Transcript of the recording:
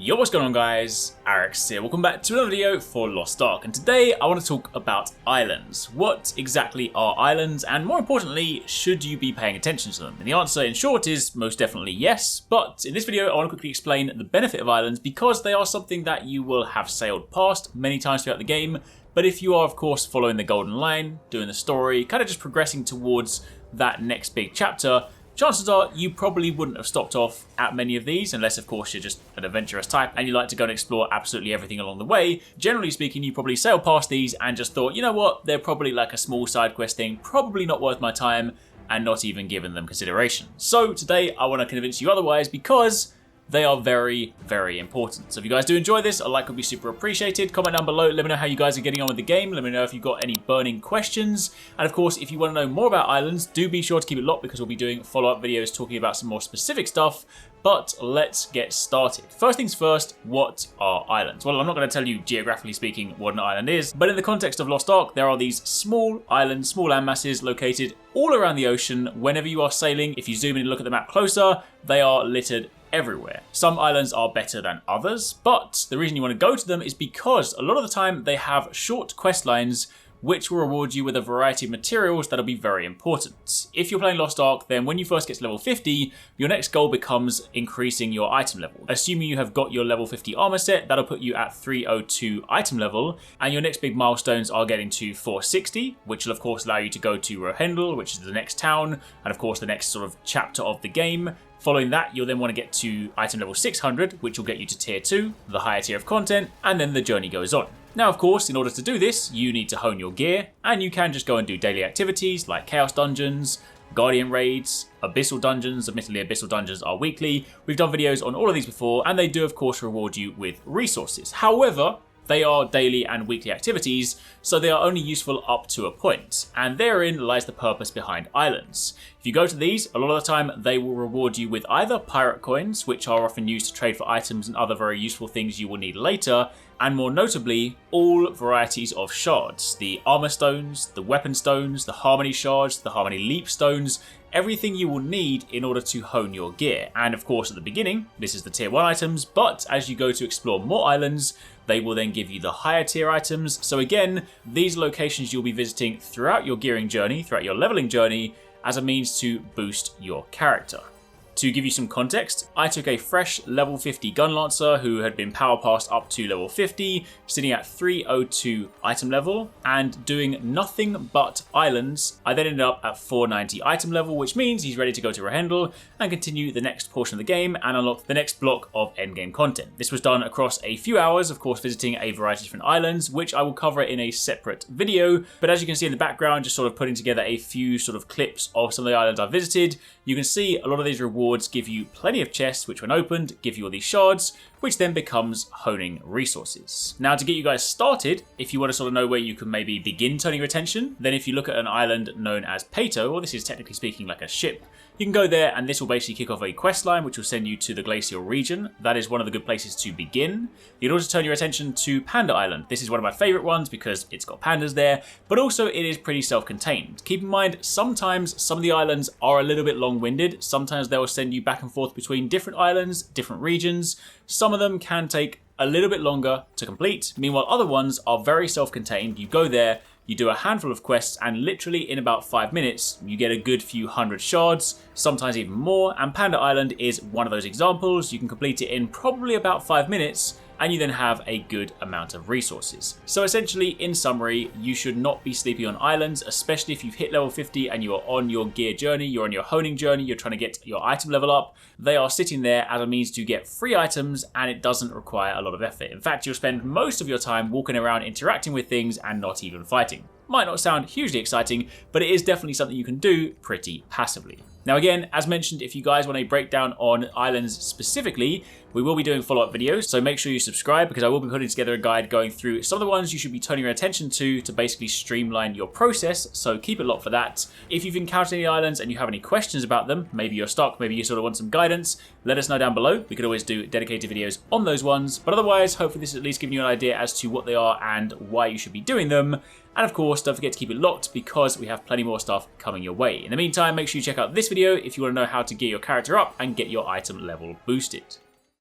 Yo, what's going on guys? HyperX here. Welcome back to another video for Lost Ark, and today I want to talk about islands. What exactly are islands, and more importantly, should you be paying attention to them? And the answer in short is most definitely yes, but in this video I want to quickly explain the benefit of islands because they are something that you will have sailed past many times throughout the game, but if you are of course following the golden line, doing the story, kind of just progressing towards that next big chapter, chances are you probably wouldn't have stopped off at many of these, unless of course you're just an adventurous type and you like to go and explore absolutely everything along the way. Generally speaking, you probably sailed past these and just thought, you know what, they're probably like a small side quest thing, probably not worth my time, and not even given them consideration. So today I want to convince you otherwise because they are very, very important. So if you guys do enjoy this, a like would be super appreciated. Comment down below, let me know how you guys are getting on with the game. Let me know if you've got any burning questions. And of course, if you want to know more about islands, do be sure to keep it locked because we'll be doing follow-up videos talking about some more specific stuff. But let's get started. First things first, what are islands? Well, I'm not going to tell you geographically speaking what an island is, but in the context of Lost Ark, there are these small islands, small land masses located all around the ocean. Whenever you are sailing, if you zoom in and look at the map closer, they are littered everywhere. Some islands are better than others, but the reason you want to go to them is because a lot of the time they have short quest lines which will reward you with a variety of materials that'll be very important. If you're playing Lost Ark, then when you first get to level 50, your next goal becomes increasing your item level. Assuming you have got your level 50 armor set, that'll put you at 302 item level, and your next big milestones are getting to 460, which will of course allow you to go to Rohendel, which is the next town, and of course the next sort of chapter of the game. Following that, you'll then want to get to item level 600, which will get you to tier 2, the higher tier of content, and then the journey goes on. Now, of course, in order to do this, you need to hone your gear, and you can just go and do daily activities like Chaos Dungeons, Guardian Raids, Abyssal Dungeons. Admittedly, Abyssal Dungeons are weekly. We've done videos on all of these before, and they do, of course, reward you with resources. However, they are daily and weekly activities, so they are only useful up to a point, and therein lies the purpose behind islands. If you go to these, a lot of the time they will reward you with either pirate coins, which are often used to trade for items and other very useful things you will need later, and more notably, all varieties of shards. The armor stones, the weapon stones, the harmony shards, the harmony leap stones, everything you will need in order to hone your gear. And of course at the beginning, this is the tier 1 items, but as you go to explore more islands, they will then give you the higher tier items. So again, these locations you'll be visiting throughout your gearing journey, throughout your leveling journey, as a means to boost your character. To give you some context, I took a fresh level 50 gun lancer who had been power passed up to level 50, sitting at 302 item level, and doing nothing but islands. I then ended up at 490 item level, which means he's ready to go to Rohendel and continue the next portion of the game and unlock the next block of endgame content. This was done across a few hours, of course visiting a variety of different islands, which I will cover in a separate video. But as you can see in the background, just sort of putting together a few sort of clips of some of the islands I visited, you can see a lot of these rewards give you plenty of chests which when opened give you all these shards, which then becomes honing resources. Now to get you guys started, if you want to sort of know where you can maybe begin turning your attention, then if you look at an island known as Pato, or this is technically speaking like a ship, you can go there and this will basically kick off a quest line which will send you to the glacial region. That is one of the good places to begin. You'd also turn your attention to Panda Island. This is one of my favourite ones because it's got pandas there, but also it is pretty self-contained. Keep in mind, sometimes some of the islands are a little bit long-winded. Sometimes they will send you back and forth between different islands, different regions. Some of them can take a little bit longer to complete. Meanwhile, other ones are very self-contained. You go there, you do a handful of quests, and literally in about 5 minutes, you get a good few hundred shards, sometimes even more, and Panda Island is one of those examples. You can complete it in probably about 5 minutes, and you then have a good amount of resources. So essentially, in summary, you should not be sleeping on islands, especially if you've hit level 50 and you are on your gear journey, you're on your honing journey, you're trying to get your item level up. They are sitting there as a means to get free items, and it doesn't require a lot of effort. In fact, you'll spend most of your time walking around interacting with things and not even fighting. Might not sound hugely exciting, but it is definitely something you can do pretty passively. Now again, as mentioned, if you guys want a breakdown on islands specifically, we will be doing follow-up videos, so make sure you subscribe because I will be putting together a guide going through some of the ones you should be turning your attention to basically streamline your process, so keep it locked for that. If you've encountered any islands and you have any questions about them, maybe you're stuck, maybe you sort of want some guidance, let us know down below. We could always do dedicated videos on those ones, but otherwise, hopefully this has at least given you an idea as to what they are and why you should be doing them. And of course, don't forget to keep it locked because we have plenty more stuff coming your way. In the meantime, make sure you check out this video if you want to know how to gear your character up and get your item level boosted.